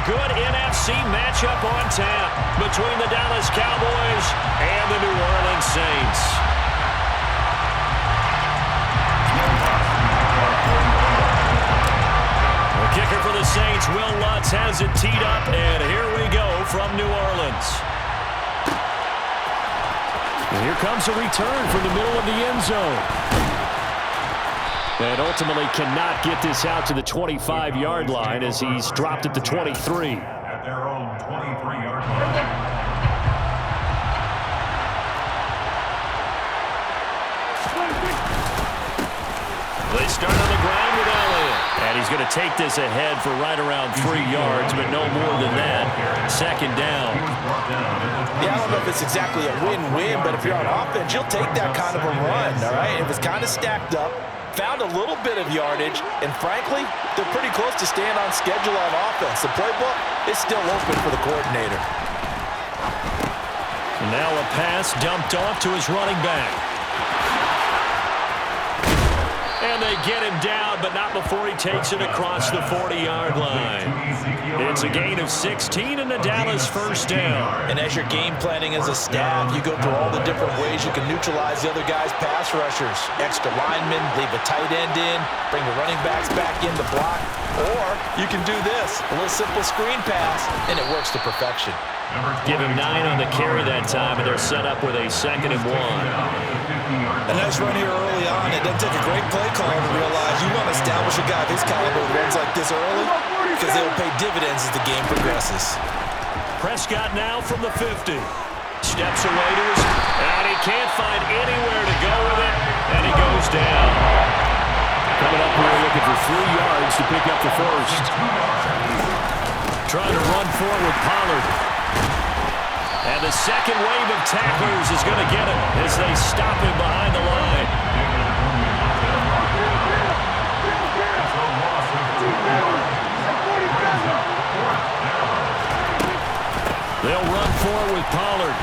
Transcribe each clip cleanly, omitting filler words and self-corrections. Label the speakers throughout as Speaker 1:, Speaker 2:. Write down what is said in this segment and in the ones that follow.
Speaker 1: good NFC matchup on tap between the Dallas Cowboys and the New Orleans Saints. The kicker for the Saints, Will Lutz, has it teed up, and here we go from New Orleans. And here comes a return from the middle of the end zone. And ultimately cannot get this out to the 25-yard line as he's dropped at the 23.
Speaker 2: At their own 23-yard line.
Speaker 1: They start on the ground with Elliott. And he's going to take this ahead for right around 3 yards, but no more than that. Second down.
Speaker 3: Yeah, I don't know if it's exactly a win-win, but if you're on offense, you'll take that kind of a run, all right? It was kind of stacked up. Found a little bit of yardage, and frankly, they're pretty close to staying on schedule on offense. The playbook is still open for the coordinator.
Speaker 1: Now a pass dumped off to his running back. And they get him down, but not before he takes it across the 40-yard line. It's a gain of 16 and a Dallas first down.
Speaker 3: And as you're game planning as a staff, you go through all the different ways you can neutralize the other guy's pass rushers. Extra linemen, leave a tight end in, bring the running backs back in to block. Or you can do this, a little simple screen pass, and it works to perfection.
Speaker 1: Give him 9 on the carry that time, and they're set up with a 2nd and 1.
Speaker 3: A nice run here early on. It doesn't take a great play caller to realize you want to establish a guy of his caliber who runs like this early because they will pay dividends as the game progresses.
Speaker 1: Prescott now from the 50. Steps away to his, and he can't find anywhere to go with it, and he goes down. Coming up here looking for 3 yards to pick up the first. Trying to run forward with Pollard. And the second wave of tacklers is going to get him as they stop him behind the line. They'll run forward with Pollard.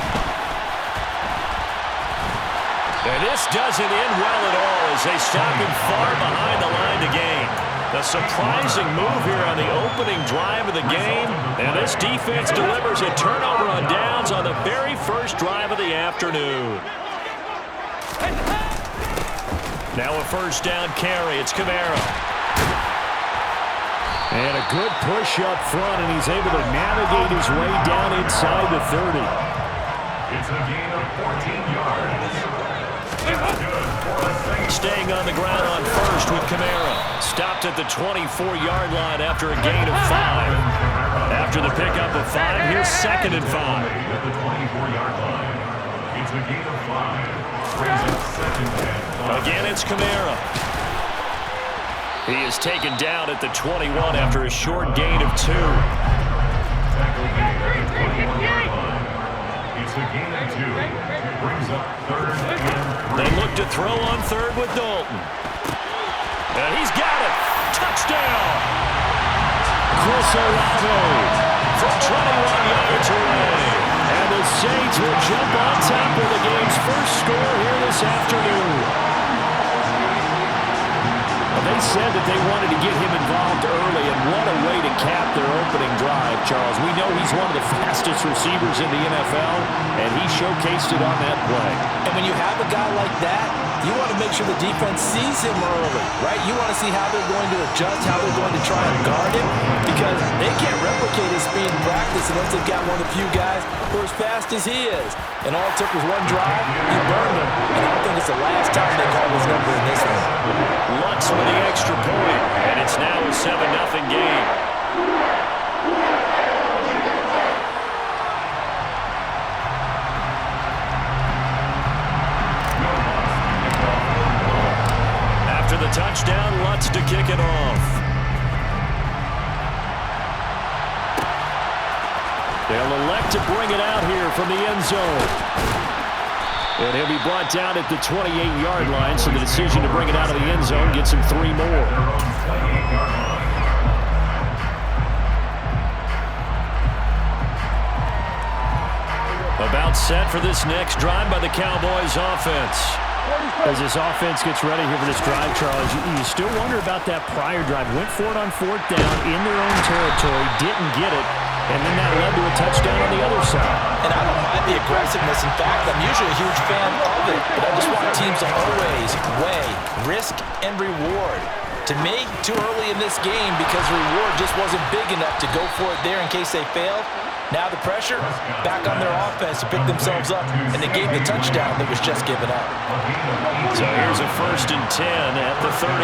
Speaker 1: And this doesn't end well at all as they stop him far behind the line to gain. A surprising move here on the opening drive of the game. And this defense delivers a turnover on downs on the very first drive of the afternoon. Now a first down carry. It's Kamara. And a good push up front, and he's able to navigate his way down inside the 30.
Speaker 2: It's a gain of 14 yards.
Speaker 1: Staying on the ground on first with Kamara. Stopped at the 24-yard line after a gain of 5. After the pickup of 5, here's 2nd and 5.
Speaker 2: At the 24-yard line. It's a gain of 5. Brings up 2nd and 5.
Speaker 1: Again, it's Kamara. He is taken down at the 21 after a short gain of 2.
Speaker 2: Tackle gain at the 21-yard line. It's a gain of 2. Brings up 3rd and 3.
Speaker 1: They look to throw on 3rd with Dalton. And he's got it. Touchdown. Chris Olave from 21 yards away. And the Saints will jump on top of the game's first score here this afternoon. They said that they wanted to get him involved early, and what a way to cap their opening drive, Charles. We know he's one of the fastest receivers in the NFL, and he showcased it on that play.
Speaker 3: And when you have a guy like that, you want to make sure the defense sees him early, right? You want to see how they're going to adjust, how they're going to try and guard him, because they can't replicate his speed in practice unless they've got one of the few guys who are as fast as he is. And all it took was one drive, he burned him, and I don't think it's the last time they call his number in this one.
Speaker 1: Lutz with the extra point, and it's now a 7-0 game. After the touchdown, Lutz to kick it off. They'll elect to bring it out here from the end zone. And he'll be brought down at the 28-yard line, so the decision to bring it out of the end zone gets him 3 more. About set for this next drive by the Cowboys offense. As this offense gets ready here for this drive, Charles, you still wonder about that prior drive. Went for it on 4th down in their own territory, didn't get it, and then that led to a touchdown on the other side.
Speaker 3: And I don't mind the aggressiveness. In fact, I'm usually a huge fan of it, but I just want teams to always weigh risk and reward. To me, too early in this game because reward just wasn't big enough to go for it there in case they failed. Now the pressure back on their offense to pick themselves up, and they gave the touchdown that was just given up.
Speaker 1: So here's a 1st and 10 at the 38.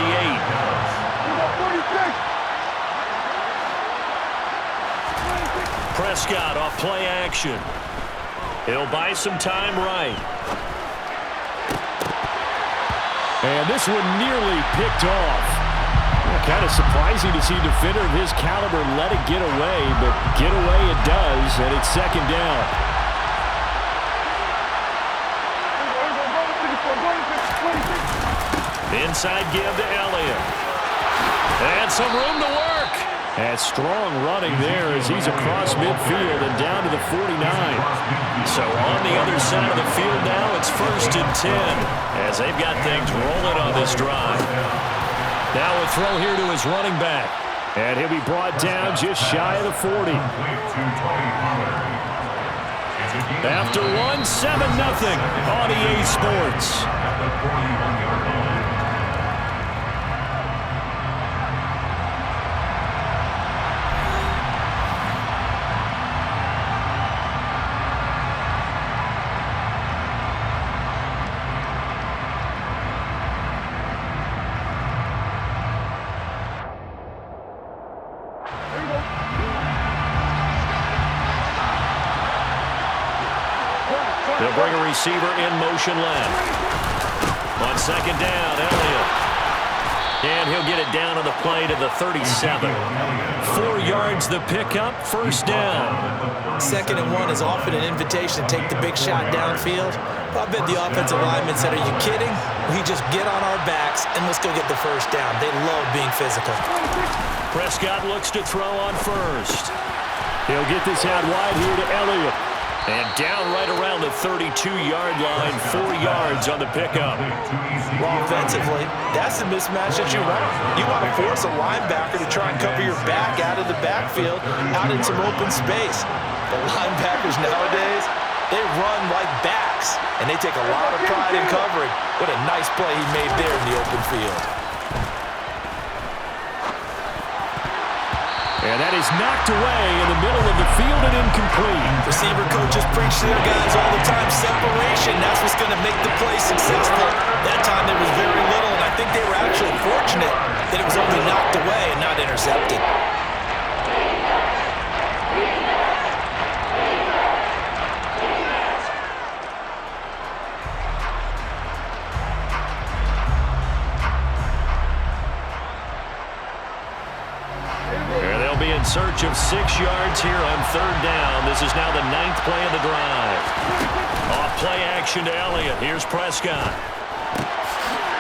Speaker 1: Prescott off play action. He'll buy some time right. And this one nearly picked off. Kind of surprising to see a defender of his caliber let it get away, but get away it does, and it's 2nd down. Inside give to Elliott. And some room to work. And strong running there as he's across midfield and down to the 49. So on the other side of the field now, it's 1st and 10 as they've got things rolling on this drive. Now a throw here to his running back. And he'll be brought down just shy of the 40. After one, 7-0 on EA Sports. They'll bring a receiver in motion left. On 2nd down, Elliott. And he'll get it down on the play to the 37. 4 yards the pickup, 1st down.
Speaker 3: 2nd and 1 is often an invitation to take the big shot downfield. I bet the offensive lineman said, are you kidding? We just get on our backs and let's go get the 1st down. They love being physical.
Speaker 1: Prescott looks to throw on 1st. He'll get this out wide here to Elliott. And down right around the 32-yard line, 4 yards on the pickup.
Speaker 3: Well, offensively, that's the mismatch that you want. You want to force a linebacker to try and cover your back out of the backfield, out in some open space. The linebackers nowadays, they run like backs, and they take a lot of pride in covering. What a nice play he made there in the open field.
Speaker 1: And that is knocked away in the middle of the field and incomplete.
Speaker 3: Receiver coaches preach to their guys all the time, separation. That's what's going to make the play successful. That time there was very little, and I think they were actually fortunate that it was only knocked away and not intercepted.
Speaker 1: In search of 6 yards here on 3rd down. This is now the 9th play of the drive. Off play action to Elliott. Here's Prescott.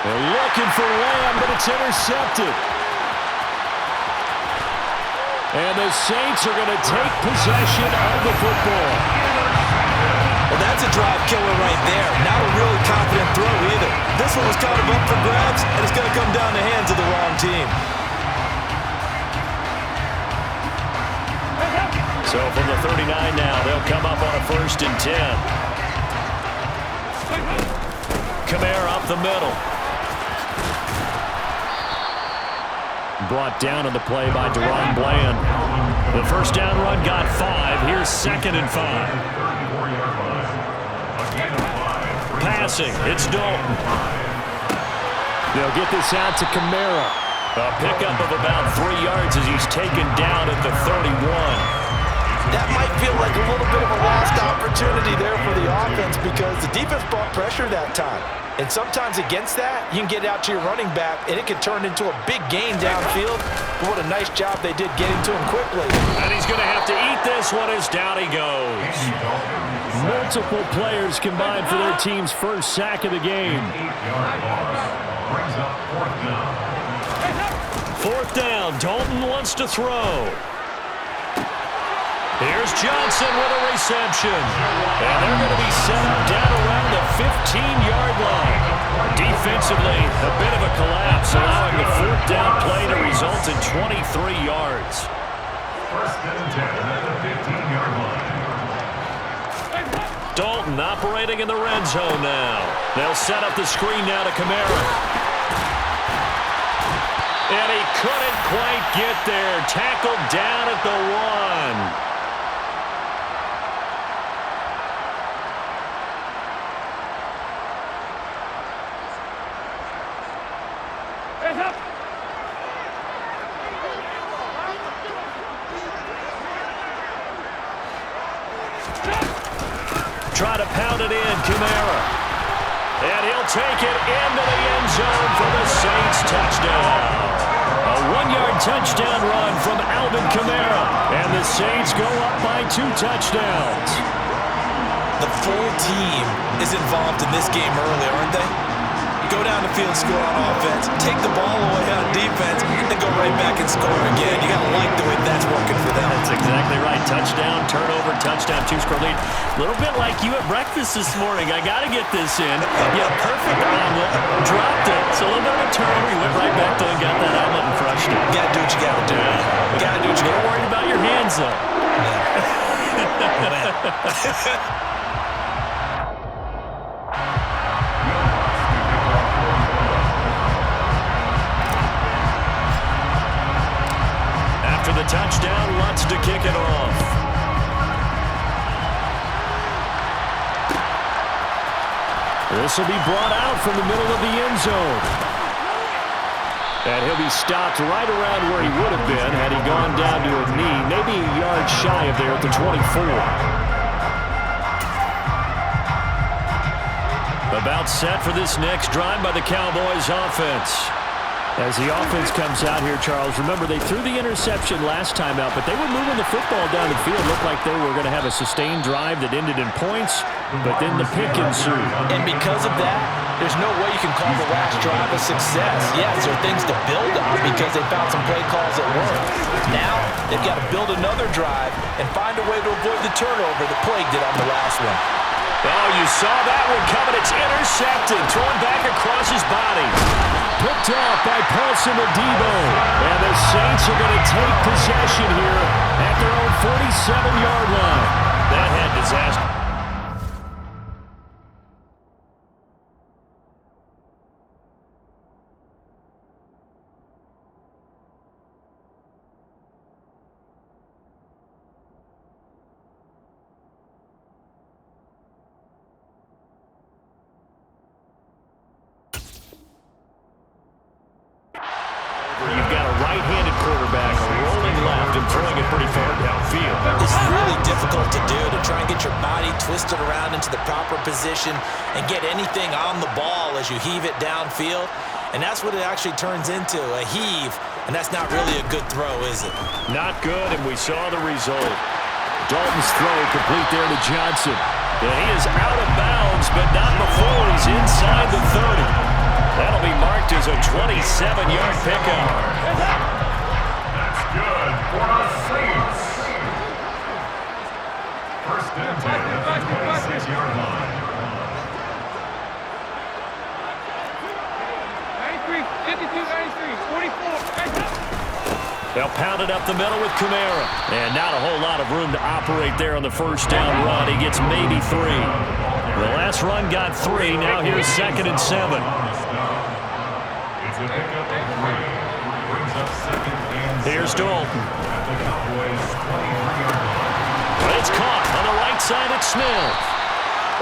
Speaker 1: They're looking for Lamb, but it's intercepted. And the Saints are going to take possession of the football.
Speaker 3: Well, that's a drive killer right there. Not a really confident throw either. This one was kind of up for grabs, and it's going to come down the hands of the wrong team.
Speaker 1: So from the 39 now, they'll come up on a 1st and 10. Kamara up the middle. Brought down on the play by Deron Bland. The 1st down run got 5. Here's 2nd and 5. Passing, it's Dalton. They'll get this out to Kamara. A pickup of about 3 yards as he's taken down at the 31.
Speaker 3: That might feel like a little bit of a lost opportunity there for the offense because the defense brought pressure that time. And sometimes against that, you can get out to your running back, and it can turn into a big gain downfield. But what a nice job they did getting to him quickly.
Speaker 1: And he's going to have to eat this one as down he goes. Multiple players combined for their team's 1st sack of the game. 4th down, Dalton wants to throw. Here's Johnson with a reception. And they're going to be set up down around the 15-yard line. Defensively, a bit of a collapse, allowing the fourth down play to result in 23 yards.
Speaker 2: First and 10 at the 15-yard line.
Speaker 1: Dalton operating in the red zone now. They'll set up the screen now to Kamara. And he couldn't quite get there. Tackled down at the 1. Try to pound it in, Kamara. And he'll take it into the end zone for the Saints touchdown. A 1-yard touchdown run from Alvin Kamara. And the Saints go up by 2 touchdowns.
Speaker 3: The full team is involved in this game early, aren't they? Go down the field, score on offense, take the ball away on defense, and go right back and score again. You got to like the way that's working for them.
Speaker 1: That's exactly right. Touchdown, turnover, touchdown, 2-score lead. A little bit like you at breakfast this morning. I got to get this in. Yeah, perfect omelet. Dropped it. So a little bit of a turnover. He went right back to it and got that omelet and crushed it.
Speaker 3: You got to do what you got to do. You got to do what you got to do.
Speaker 1: Worried about your hands, though.
Speaker 3: Yeah.
Speaker 1: After the touchdown, Lutz to kick it off. This will be brought out from the middle of the end zone. And he'll be stopped right around where he would have been had he gone down to a knee, maybe a yard shy of there at the 24. About set for this next drive by the Cowboys offense. As the offense comes out here, Charles, remember they threw the interception last time out, but they were moving the football down the field. Looked like they were going to have a sustained drive that ended in points, but then the pick ensued.
Speaker 3: And because of that, there's no way you can call the last drive a success. Yes, there are things to build on because they found some play calls that worked. Now, they've got to build another drive and find a way to avoid the turnover that plagued it on the last one.
Speaker 1: Oh, you saw that one coming. It's intercepted. Thrown back across his body. Picked off by Paulson Adebo. And the Saints are going to take possession here at their own 47-yard line. That had disaster. You've got a right-handed quarterback rolling left and throwing it pretty far downfield.
Speaker 3: It's really difficult to do, to try and get your body twisted around into the proper position and get anything on the ball as you heave it downfield. And that's what it actually turns into, a heave. And that's not really a good throw, is it?
Speaker 1: Not good, and we saw the result. Dalton's throw complete there to Johnson. And he is out of bounds, but not before he's inside the 30. That'll be marked as a 27-yard pickup.
Speaker 2: That's good for the Saints. First and 10 at the 26-yard line.
Speaker 4: 93, 52, 93, 44.
Speaker 1: They'll pound it up the middle with Kamara. And not a whole lot of room to operate there on the first down run. He gets maybe 3. The last run got 3. Now here's 2nd and 7.
Speaker 2: It's a pickup of 3. Brings up 2nd and 7.
Speaker 1: Here's Dalton.
Speaker 2: At the Cowboys' 23-yard line.
Speaker 1: But it's caught on the right side at Smith.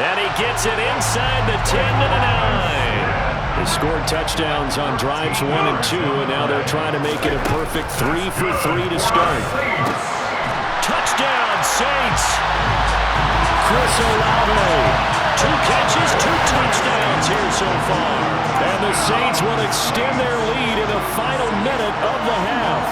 Speaker 1: And he gets it inside the 10 to the 9. They scored touchdowns on drives 1 and 2, and now they're trying to make it a perfect 3 for 3 to start. Touchdown, Saints! Chris Olave. 2 catches, 2 touchdowns here so far. And the Saints will extend their lead in the final minute of the half.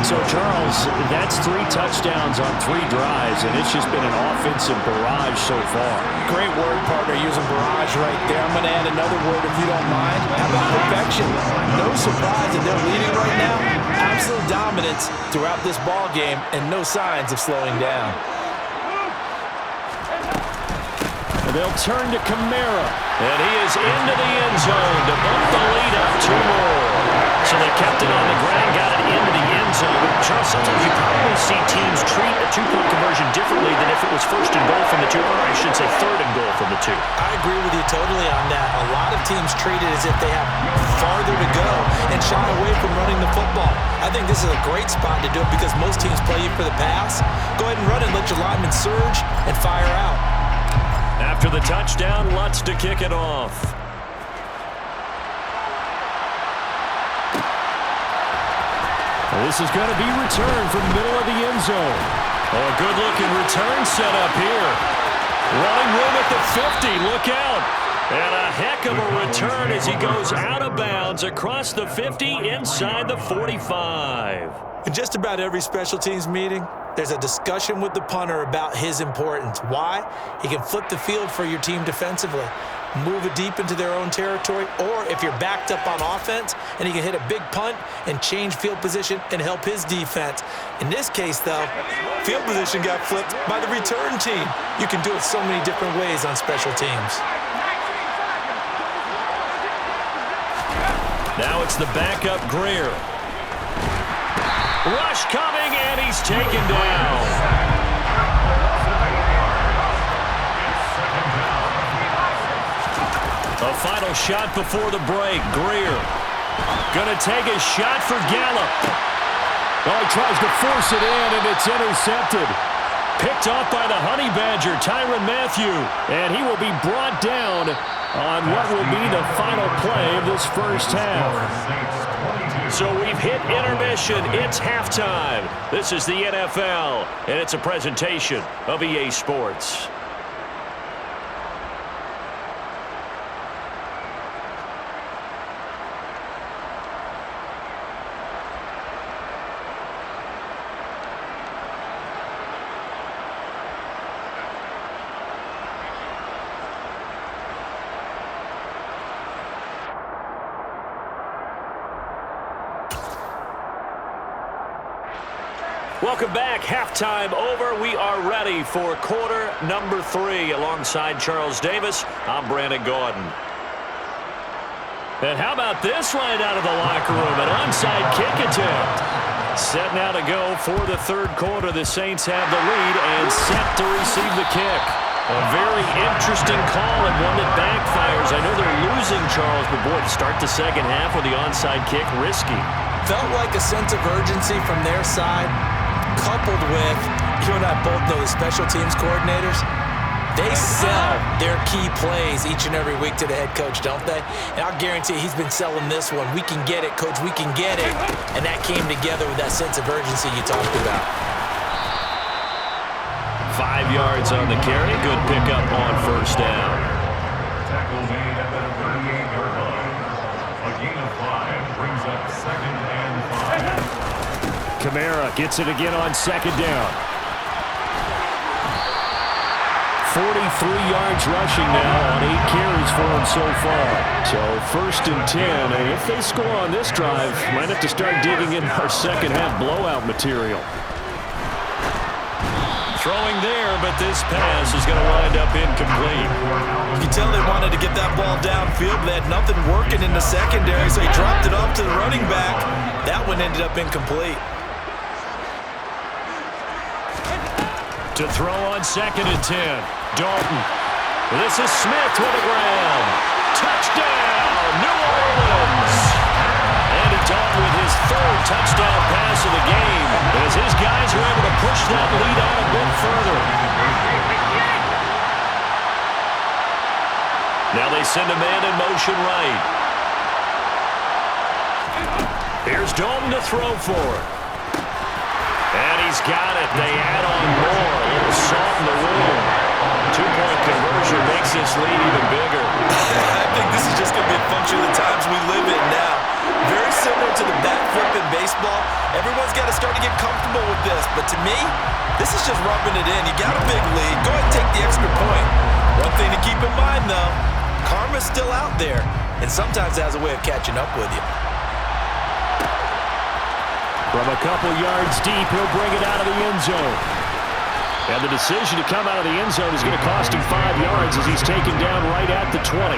Speaker 1: So, Charles, that's 3 touchdowns on 3 drives, and it's just been an offensive barrage so far.
Speaker 3: Great word, partner, using barrage right there. I'm going to add another word if you don't mind. How about perfection? No surprise that they're leading right now. Absolute dominance throughout this ball game and no signs of slowing down.
Speaker 1: They'll turn to Kamara. And he is into the end zone to bump the lead up 2 more. So they kept it on the ground, got it into the end zone. Charles, sometimes you probably see teams treat a 2-point conversion differently than if it was first and goal from the 2, or I should say third and goal from the 2.
Speaker 3: I agree with you totally on that. A lot of teams treat it as if they have farther to go and shy away from running the football. I think this is a great spot to do it because most teams play you for the pass. Go ahead and run it, let your linemen surge, and fire out.
Speaker 1: After the touchdown, Lutz to kick it off. Well, this is going to be returned from the middle of the end zone. Oh, a good-looking return set up here. Running room at the 50. Look out. And a heck of a return as he goes out of bounds across the 50 inside the 45.
Speaker 3: In just about every special teams meeting, there's a discussion with the punter about his importance. Why? He can flip the field for your team defensively, move it deep into their own territory, or if you're backed up on offense, and he can hit a big punt and change field position and help his defense. In this case, though, field position got flipped by the return team. You can do it so many different ways on special teams.
Speaker 1: Now it's the backup Greer. Rush coming, and he's taken down. A final shot before the break. Greer gonna take a shot for Gallup. Oh, he tries to force it in, and it's intercepted. Picked off by the Honey Badger, Tyrann Mathieu. And he will be brought down on what will be the final play of this first half. So we've hit intermission. It's halftime. This is the NFL, and it's a presentation of EA Sports. Welcome back. Halftime over. We are ready for quarter number 3. Alongside Charles Davis, I'm Brandon Gaudin. And how about this right out of the locker room? An onside kick attempt. Set now to go for the third quarter. The Saints have the lead and set to receive the kick. A very interesting call and one that backfires. I know they're losing, Charles, but boy, to start the second half with the onside kick, risky.
Speaker 3: Felt like a sense of urgency from their side, coupled with, you and I both know the special teams coordinators, they sell their key plays each and every week to the head coach, don't they? And I'll guarantee he's been selling this one. We can get it, coach, we can get it. And that came together with that sense of urgency you talked about.
Speaker 1: 5 yards on the carry. Good pickup on first down.
Speaker 2: Tackle made at the 38-yard line. A gain of 5 brings up 2nd and 5.
Speaker 1: Kamara gets it again on second down. 43 yards rushing now on 8 carries for him so far. So 1st and 10, and if they score on this drive, might have to start digging in our second half blowout material. Throwing there, but this pass is going to wind up incomplete.
Speaker 3: You can tell they wanted to get that ball downfield, but they had nothing working in the secondary, so he dropped it off to the running back. That one ended up incomplete.
Speaker 1: To throw on 2nd and 10. Dalton. This is Smith with a grab. Touchdown, New Orleans. Andy Dalton with his 3rd touchdown pass of the game, as his guys are able to push that lead out a bit further. Now they send a man in motion right. Here's Dalton to throw for. And he's got it. They add on more. A little salt in the wound. 2-point conversion makes this lead even bigger.
Speaker 3: I think this is just going to be a function of the times we live in now. Very similar to the bat flip in baseball. Everyone's got to start to get comfortable with this. But to me, this is just rubbing it in. You got a big lead. Go ahead and take the extra point. One thing to keep in mind, though, karma's still out there. And sometimes it has a way of catching up with you.
Speaker 1: From a couple yards deep, he'll bring it out of the end zone. And the decision to come out of the end zone is going to cost him 5 yards as he's taken down right at the 20.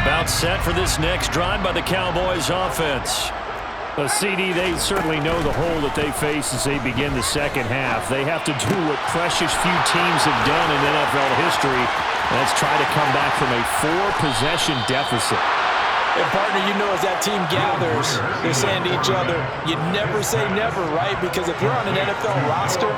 Speaker 1: About set for this next drive by the Cowboys offense. CD, they certainly know the hole that they face as they begin the second half. They have to do what precious few teams have done in NFL history. That's try to come back from a 4-possession deficit.
Speaker 3: And partner, you know, as that team gathers, they're saying to each other, you never say never, right? Because if you're on an NFL roster,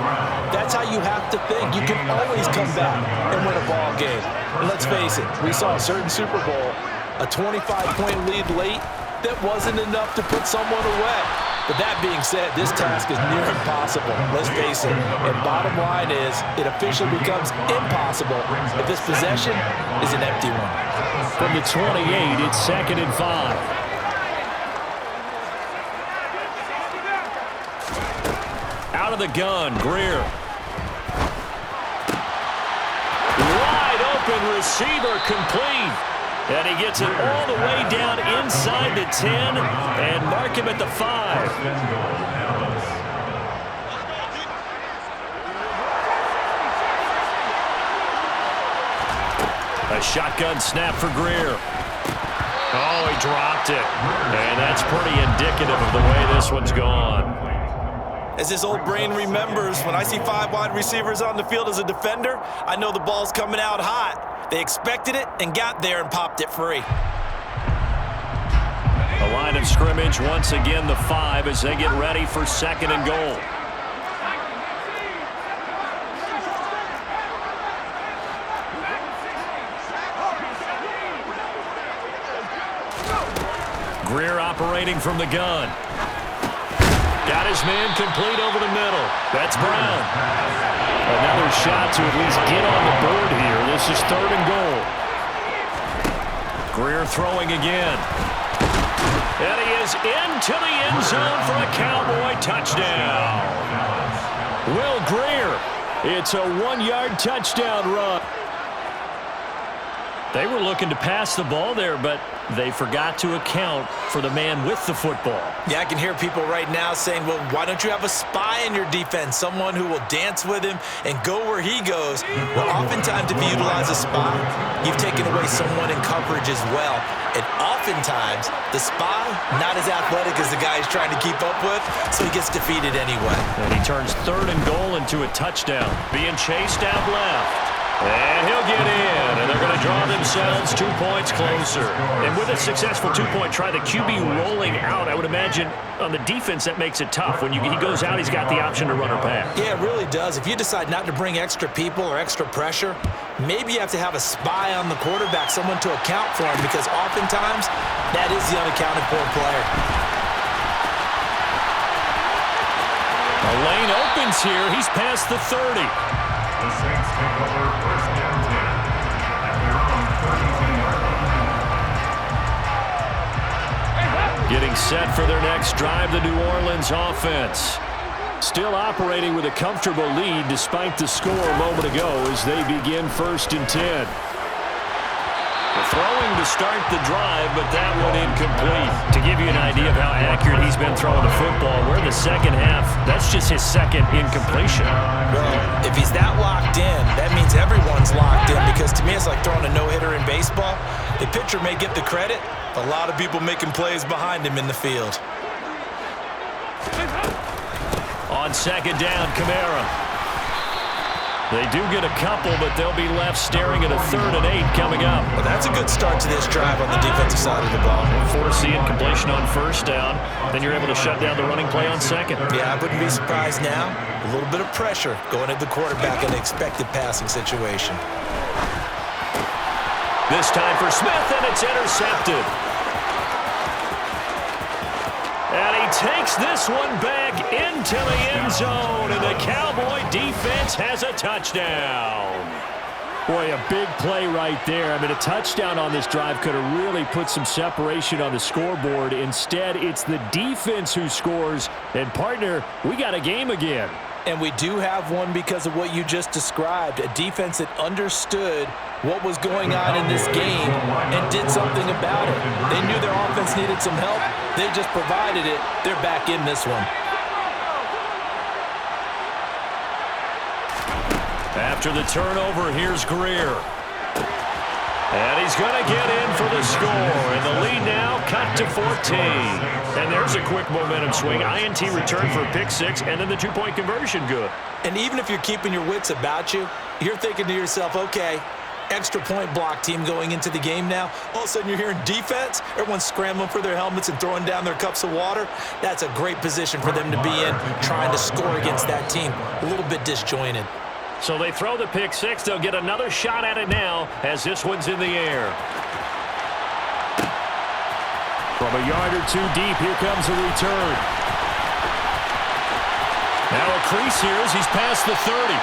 Speaker 3: that's how you have to think. You can always come back and win a ball game. And let's face it, we saw a certain Super Bowl, a 25-point lead late, that wasn't enough to put someone away. But that being said, this task is near impossible. Let's face it. And bottom line is, it officially becomes impossible if this possession is an empty one.
Speaker 1: From the 28, it's 2nd and 5. Out of the gun, Greer. Wide open receiver, complete. And he gets it all the way down inside the 10 and mark him at the 5. A shotgun snap for Greer. Oh, he dropped it. And that's pretty indicative of the way this one's gone.
Speaker 3: As this old brain remembers, when I see 5 wide receivers on the field as a defender, I know the ball's coming out hot. They expected it and got there and popped it free.
Speaker 1: The line of scrimmage, once again, the 5 as they get ready for 2nd and goal. Greer operating from the gun. Got his man complete over the middle. That's Brown. Another shot to at least get on the board here. This is 3rd and goal. Greer throwing again. And he is into the end zone for a Cowboy touchdown. Will Greer. It's a 1-yard touchdown run. They were looking to pass the ball there, but they forgot to account for the man with the football.
Speaker 3: Yeah, I can hear people right now saying, well, why don't you have a spy in your defense, someone who will dance with him and go where he goes? Well, oftentimes if you utilize a spy, you've taken away someone in coverage as well. And oftentimes, the spy, not as athletic as the guy he's trying to keep up with, so he gets defeated anyway.
Speaker 1: And he turns 3rd and goal into a touchdown. Being chased out left. And he'll get in, and they're going to draw themselves 2 points closer. And with a successful 2-point try, the QB rolling out, I would imagine on the defense that makes it tough. When he goes out, he's got the option to run or pass.
Speaker 3: Yeah, it really does. If you decide not to bring extra people or extra pressure, maybe you have to have a spy on the quarterback, someone to account for him, because oftentimes that is the unaccounted for player.
Speaker 1: A lane opens here. He's past the 30.
Speaker 2: The Saints take over 1st and 10 at their own 32-yard line.
Speaker 1: Getting set for their next drive, the New Orleans offense. Still operating with a comfortable lead despite the score a moment ago as they begin 1st and 10. Throwing to start the drive, but that one incomplete. To give you an idea of how accurate he's been throwing the football, we're in the second half. That's just his 2nd incompletion.
Speaker 3: Well, if he's that locked in, that means everyone's locked in, because to me it's like throwing a no-hitter in baseball. The pitcher may get the credit, but a lot of people making plays behind him in the field.
Speaker 1: On 2nd down, Kamara. They do get a couple, but they'll be left staring at a 3rd and 8 coming up.
Speaker 3: Well, that's a good start to this drive on the defensive side of the ball.
Speaker 1: Force the incompletion on 1st down, then you're able to shut down the running play on 2nd.
Speaker 3: Yeah, I wouldn't be surprised now. A little bit of pressure going at the quarterback in an expected passing situation.
Speaker 1: This time for Smith, and it's intercepted. And he takes this one back into the end zone, and the Cowboy defense has a touchdown. Boy, a big play right there. I mean, a touchdown on this drive could have really put some separation on the scoreboard. Instead, it's the defense who scores. And, partner, we got a game again.
Speaker 3: And we do have one because of what you just described, a defense that understood what was going on in this game and did something about it. They knew their offense needed some help. They just provided it. They're back in this one.
Speaker 1: After the turnover, here's Greer. And he's going to get in for the score. And the lead now cut to 14. And there's a quick momentum swing. INT return for a pick six, and then the two-point conversion good.
Speaker 3: And even if you're keeping your wits about you, you're thinking to yourself, okay, extra point block team going into the game now. All of a sudden you're hearing defense. Everyone's scrambling for their helmets and throwing down their cups of water. That's a great position for them to be in, trying to score against that team. A little bit disjointed.
Speaker 1: So they throw the pick six. They'll get another shot at it now as this one's in the air. From a yard or two deep, here comes a return. Now a crease here as he's past the 30.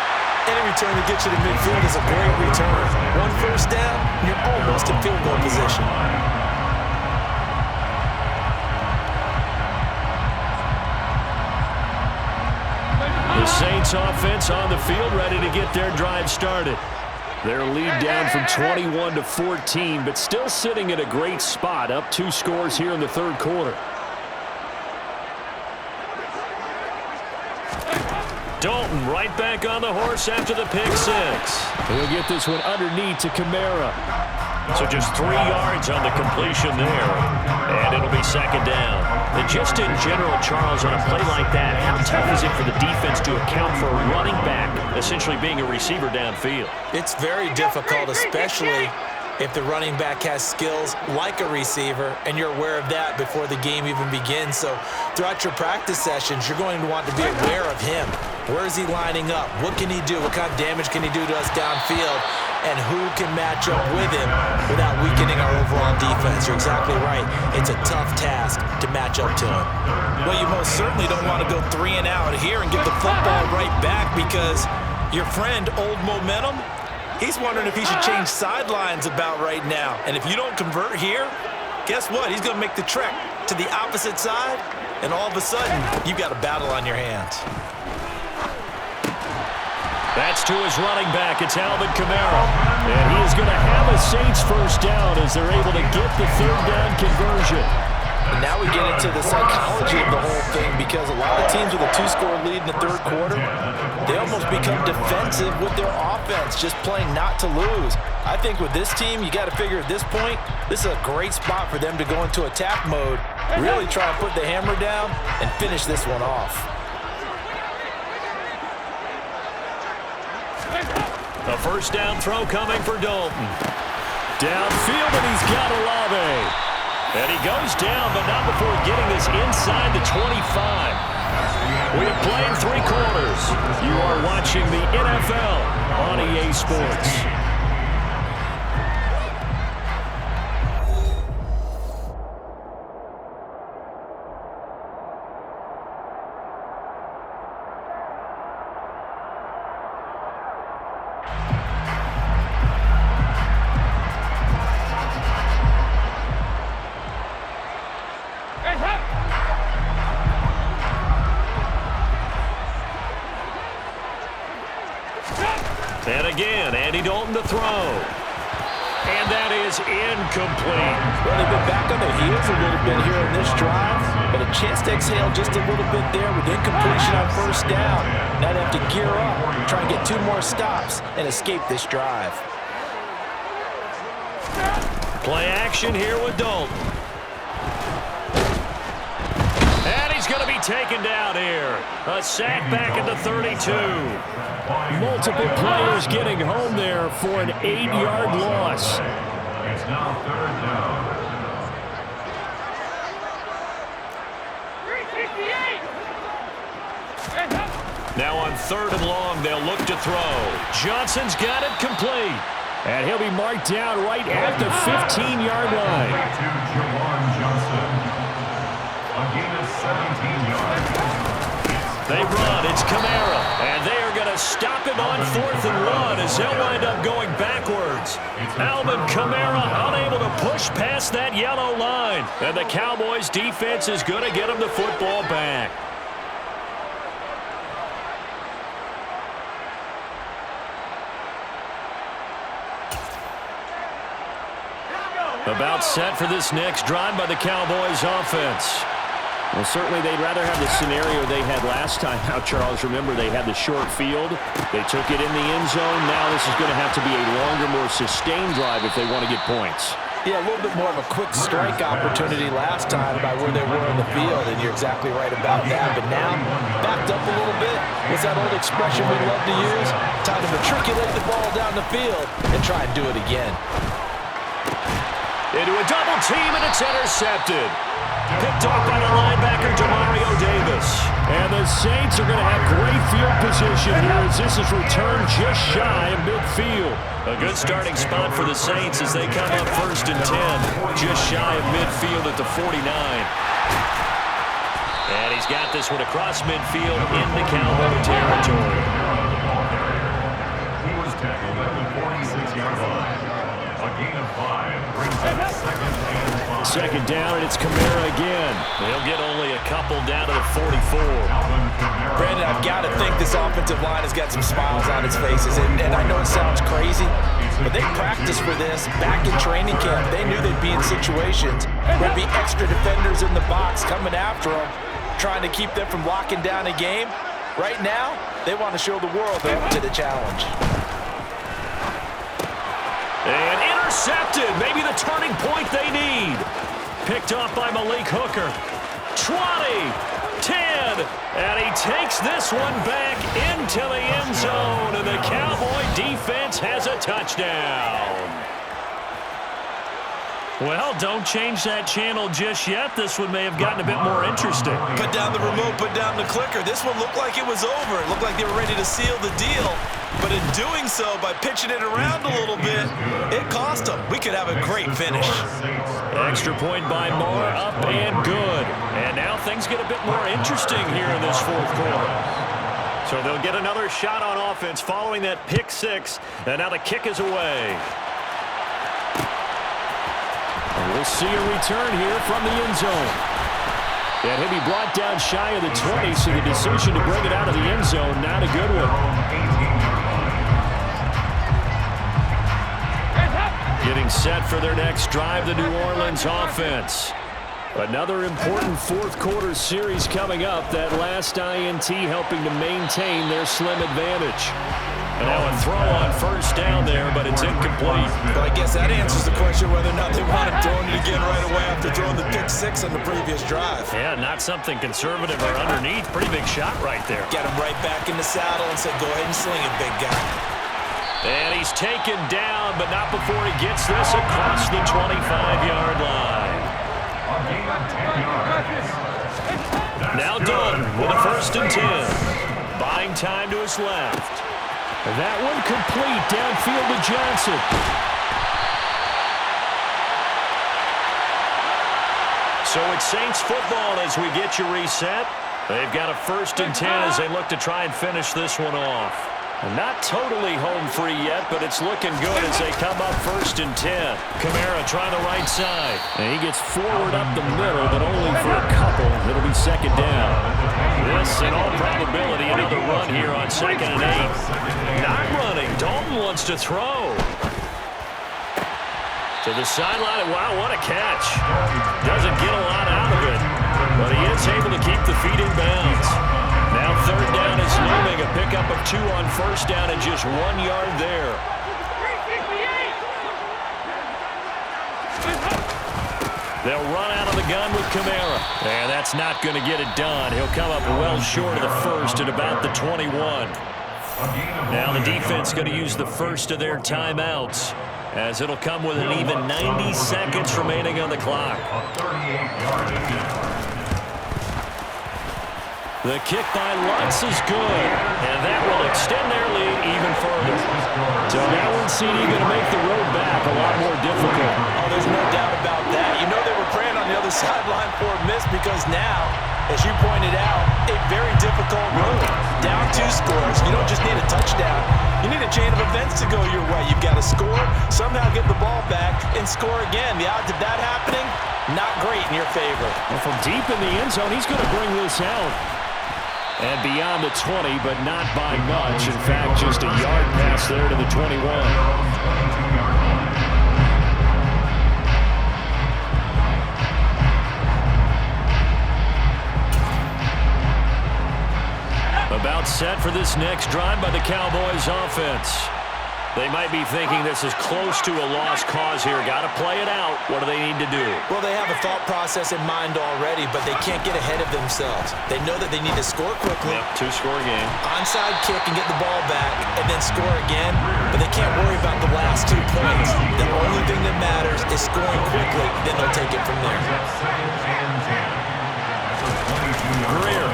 Speaker 3: Any return to get you to midfield is a great return. One first down, you're almost in field goal position.
Speaker 1: The Saints offense on the field ready to get their drive started. Their lead down from 21 to 14, but still sitting in a great spot, up 2 scores here in the third quarter. Dalton right back on the horse after the pick six. He'll get this one underneath to Kamara. So just 3 yards on the completion there. And it'll be second down. And just in general, Charles, on a play like that, how tough is it for the defense to account for a running back essentially being a receiver downfield?
Speaker 3: It's very difficult, especially if the running back has skills like a receiver, and you're aware of that before the game even begins. So throughout your practice sessions, you're going to want to be aware of him. Where is he lining up? What can he do? What kind of damage can he do to us downfield? And who can match up with him without weakening our overall defense? You're exactly right. It's a tough task to match up to him. Well, you most certainly don't want to go 3 and out here and get the football right back, because your friend, Old Momentum, he's wondering if he should change sidelines about right now. And if you don't convert here, guess what? He's going to make the trek to the opposite side, and all of a sudden, you've got a battle on your hands.
Speaker 1: That's to his running back. It's Alvin Kamara. And he is going to have a Saints first down as they're able to get the third down conversion.
Speaker 3: And now we get into the psychology of the whole thing, because a lot of teams with a 2-score lead in the third quarter, they almost become defensive with their offense, just playing not to lose. I think with this team, you got to figure at this point, this is a great spot for them to go into attack mode, really try and put the hammer down and finish this one off.
Speaker 1: A first down throw coming for Dalton. Downfield, and he's got Olave. And he goes down, but not before getting this inside the 25. We have played 3 quarters. You are watching the NFL on EA Sports. And again, Andy Dalton to throw. And that is incomplete.
Speaker 3: Well, they've been back on their heels a little bit here in this drive, but a chance to exhale just a little bit there with incompletion on first down. Now they have to gear up, try and get 2 more stops, and escape this drive.
Speaker 1: Play action here with Dalton. And he's going to be taken down here. A sack back at the 32. Multiple players getting home there for an 8-yard loss.
Speaker 2: It's now third down.
Speaker 1: Now on 3rd and long, they'll look to throw. Johnson's got it complete. And he'll be marked down right at the 15-yard line.
Speaker 2: To Jawan Johnson. A gain of 17 yards.
Speaker 1: They run. It's Kamara. And they are going to stop him on 4th and 1 as they'll wind up going backwards. Alvin Kamara unable to push past that yellow line. And the Cowboys defense is going to get him the football back. About set for this next drive by the Cowboys offense.
Speaker 5: Well, certainly they'd rather have the scenario they had last time out, Charles. Remember, they had the short field. They took it in the end zone. Now this is going to have to be a longer, more sustained drive if they want to get points.
Speaker 3: Yeah, a little bit more of a quick strike opportunity last time by where they were in the field, and you're exactly right about that. But now, backed up a little bit, what's that old expression we love to use? Time to matriculate the ball down the field and try and do it again.
Speaker 1: Into a double team, and it's intercepted. Picked off by the linebacker, Demario Davis.
Speaker 5: And the Saints are going to have great field position here as this is returned just shy of midfield.
Speaker 1: A good starting spot for the Saints as they come up 1st and 10, just shy of midfield at the 49. And he's got this one across midfield into Cowboy territory.
Speaker 2: He was tackled at the 46-yard line. A gain of 5 brings up 2nd and 5.
Speaker 5: Second down, and it's Kamara again.
Speaker 1: They'll get only a couple down to the 44.
Speaker 3: Brandon, I've got to think this offensive line has got some smiles on its faces. And I know it sounds crazy, but they practiced for this back in training camp. They knew they'd be in situations where there'd be extra defenders in the box coming after them, trying to keep them from locking down a game. Right now, they want to show the world they're up to the challenge.
Speaker 1: And intercepted. Maybe the turning point they need. Picked off by Malik Hooker. 20, 10, and he takes this one back into the end zone, and the Cowboy defense has a touchdown. Well, don't change that channel just yet. This one may have gotten a bit more interesting.
Speaker 3: Put down the remote, put down the clicker. This one looked like it was over. It looked like they were ready to seal the deal. But in doing so, by pitching it around a little bit, it cost them. We could have a great finish.
Speaker 1: Extra point by Moore, up and good. And now things get a bit more interesting here in this 4th quarter. So they'll get another shot on offense following that pick 6. And now the kick is away.
Speaker 5: And we'll see a return here from the end zone. And he'll be brought down shy of the 20, so the decision to bring it out of the end zone, not a good one.
Speaker 1: Getting set for their next drive, the New Orleans offense.
Speaker 5: Another important 4th quarter series coming up. That last INT helping to maintain their slim advantage.
Speaker 1: And now a throw on 1st down there, but it's incomplete.
Speaker 3: Well, I guess that answers the question whether or not they want him throwing it again right away after throwing the pick 6 on the previous drive.
Speaker 1: Yeah, not something conservative or underneath. Pretty big shot right there.
Speaker 3: Get him right back in the saddle and say, go ahead and sling it, big guy.
Speaker 1: And he's taken down, but not before he gets this across the 25-yard line. Now Dalton with a 1st and 10. Buying time to his left.
Speaker 5: That one complete downfield to Johnson.
Speaker 1: So it's Saints football as we get you reset. They've got a 1st and 10 as they look to try and finish this one off. Not totally home free yet, but it's looking good as they come up 1st and 10. Kamara trying the right side.
Speaker 5: And he gets forward up the middle, but only for a couple. It'll be 2nd down.
Speaker 1: This, in all probability, another run here on 2nd and 8. Not running. Dalton wants to throw. To the sideline, and wow, what a catch. Doesn't get a lot out of it, but he is able to keep the feet in bounds. Now 3rd down is looming, a pickup of 2 on 1st down and just 1 yard there. They'll run out of the gun with Kamara. And that's not going to get it done. He'll come up well short of the 1st at about the 21. Now the defense going to use the 1st of their timeouts, as it'll come with an even 90 seconds remaining on the clock. The kick by Lutz is good, and that will extend their lead even further.
Speaker 5: So that one CD going to make the road back a lot more difficult.
Speaker 3: Oh, there's no doubt about that. You know they were praying on the other sideline for a miss because now, as you pointed out, a very difficult road. Down 2 scores. You don't just need a touchdown. You need a chain of events to go your way. You've got to score, somehow get the ball back, and score again. The odds of that happening, not great in your favor.
Speaker 5: And from deep in the end zone, he's going to bring this out. And beyond the 20, but not by much. In fact, just a yard pass there to the 21.
Speaker 1: Timeout set for this next drive by the Cowboys offense. They might be thinking this is close to a lost cause here. Got to play it out. What do they need to do?
Speaker 3: Well, they have a thought process in mind already, but they can't get ahead of themselves. They know that they need to score quickly.
Speaker 1: Yep, two-score game.
Speaker 3: Onside kick and get the ball back and then score again, but they can't worry about the last 2 points. The only thing that matters is scoring quickly, then they'll take it from there.
Speaker 1: Greer.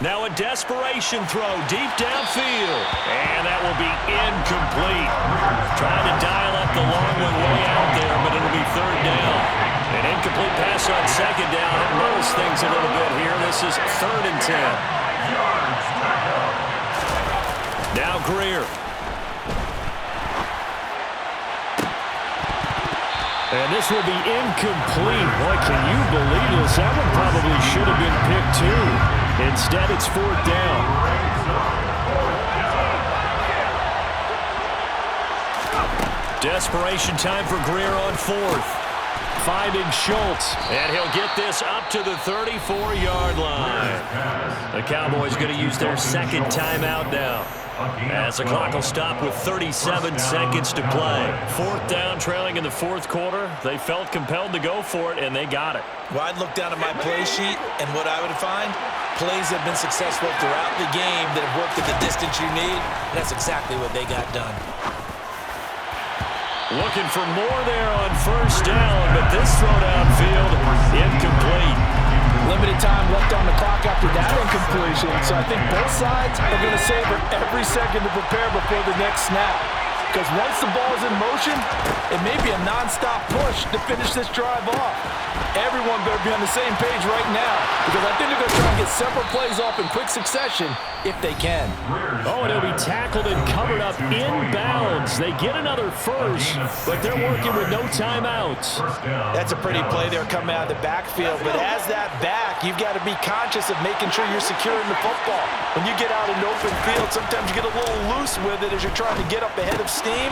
Speaker 1: Now a desperation throw deep downfield. And that will be incomplete. Trying to dial up the long one way out there, but it'll be 3rd down. An incomplete pass on 2nd down. It muddles things a little bit here. This is 3rd and 10. Now Greer. And this will be incomplete. Boy, can you believe this? That one probably should have been picked too. Instead, it's 4th down. Desperation time for Greer on 4th. Finding Schultz. And he'll get this up to the 34-yard line. The Cowboys going to use their 2nd timeout now, as the clock will stop with 37 seconds to play. 4th down, trailing in the 4th quarter. They felt compelled to go for it, and they got it.
Speaker 3: Well, I'd look down at my play sheet, and what I would find, plays have been successful throughout the game that have worked at the distance you need, and that's exactly what they got done.
Speaker 1: Looking for more there on 1st down, but this throw downfield, incomplete.
Speaker 3: Limited time left on the clock after that incompletion, so I think both sides are going to savor every second to prepare before the next snap. Because once the ball's in motion, it may be a non-stop push to finish this drive off. Everyone better be on the same page right now, because I think they're going to try and get several plays off in quick succession if they can.
Speaker 1: Oh, and it'll be tackled and covered up inbounds. They get another first, but they're working with no timeouts.
Speaker 3: That's a pretty play there coming out of the backfield, but as that back, you've got to be conscious of making sure you're securing the football. When you get out in open field, sometimes you get a little loose with it as you're trying to get up ahead of steam.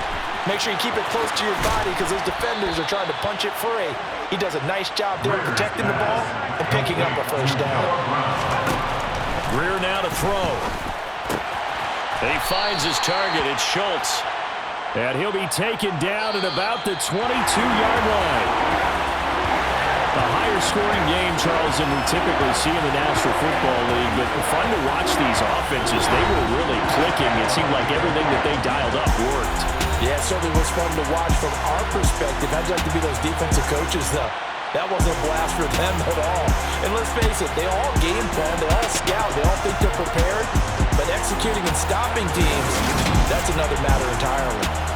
Speaker 3: Make sure you keep it close to your body because those defenders are trying to punch it free. He does a nice job there protecting the ball and picking up a 1st down.
Speaker 1: Greer now to throw. He finds his target. It's Schultz. And he'll be taken down at about the 22-yard line. A higher scoring game, Charles, than we typically see in the National Football League. But fun to watch these offenses. They were really clicking. It seemed like everything that they dialed up worked.
Speaker 3: Yeah, it certainly was fun to watch from our perspective. I'd like to be those defensive coaches, though. That wasn't a blast for them at all. And let's face it, they all game plan, they all scout, they all think they're prepared. But executing and stopping teams, that's another matter entirely.